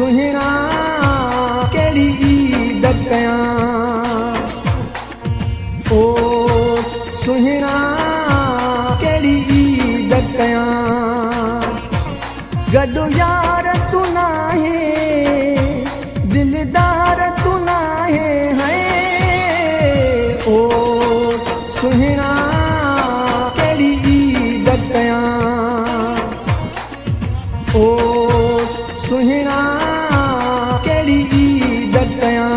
सुहिणा कहिड़ी ईद कयां ओ सुहिणा कहिड़ी ईद कयां गॾु यार तूं नाहे दिलदार तूं नाहे है ओ सुहिणा कहिड़ी ईद कयां ओ सुहिणा कहिड़ी ईद कयां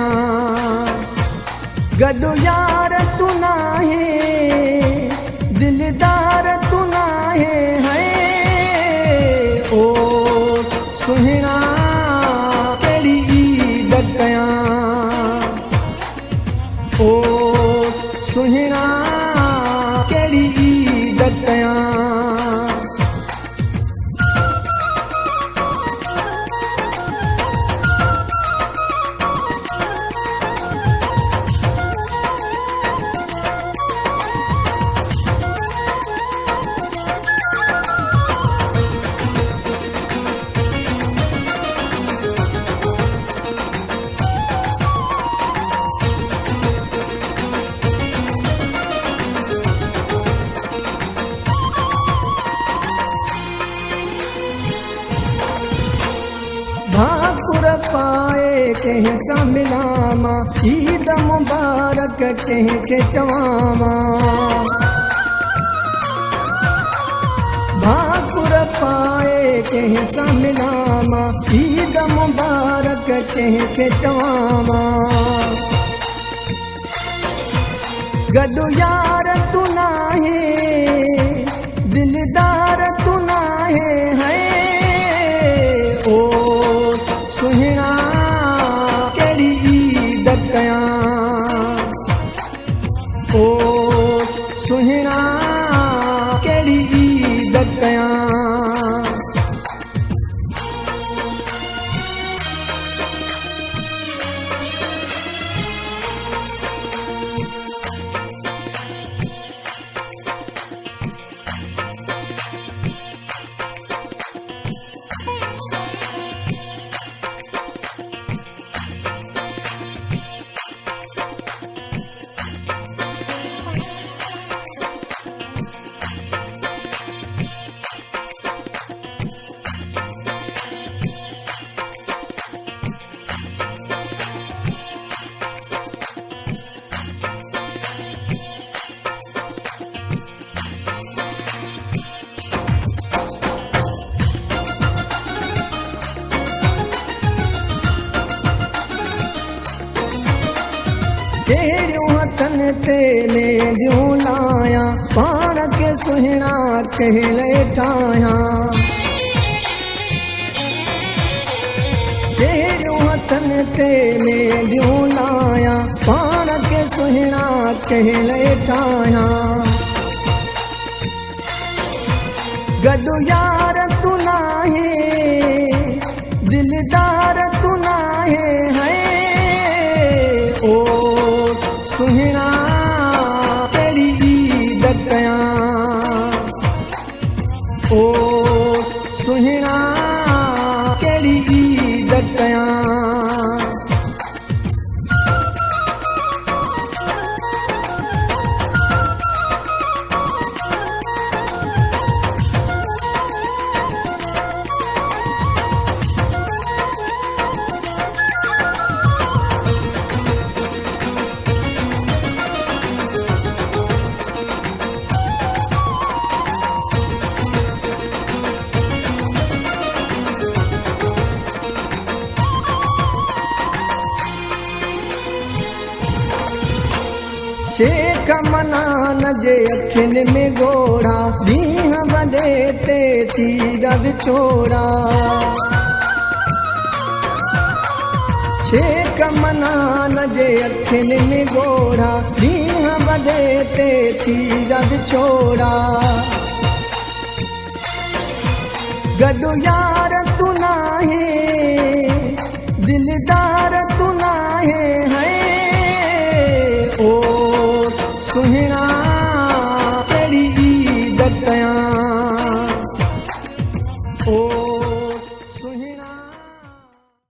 गॾु यार तूं नाहे दिलदार तूं नाहे है ओ सुहिणा कहिड़ी ईद कयां ओ सुहिणा कहिड़ी ईद कयां भाकुर पाए कंहिं सां मिलां ईद मुबारक कंहिंखे चवां भाकुर पाए कंहिं सां मिलां ईद मुबारक कंहिंखे चवां गॾु यार तूं नाहे दिलदार तूं नाहे है ओ सुहिणा कहिड़ी ईद कयां ओ सुहिणा कहिड़ी ईद कयां कहिड़ियूं हथनि ते मेंदियूं लायां पाण खे सुहिणा कहले ठाहियां कहिड़ियूं हथनि ते मेंदियूं लायां पाण खे सुहिणा कहले ठाहियां गॾु यार तूं नाहे दिलदार तूं नाहे है ओ सुहिणा कहिड़ी ईद कयां ओ सुहिणा कहिड़ी ईद कयां शेख मनान जे अखियुनि में गोड़ा ॾींहं वॾे ते तीर विछोड़ा शेख मनान जे अखियुनि में गोड़ा ॾींहं वॾे ते तीर विछोड़ा गॾु यार तूं नाहे दिलदार तूं नाहे है ओ सुहिणा कहिड़ी ईद कयां ओ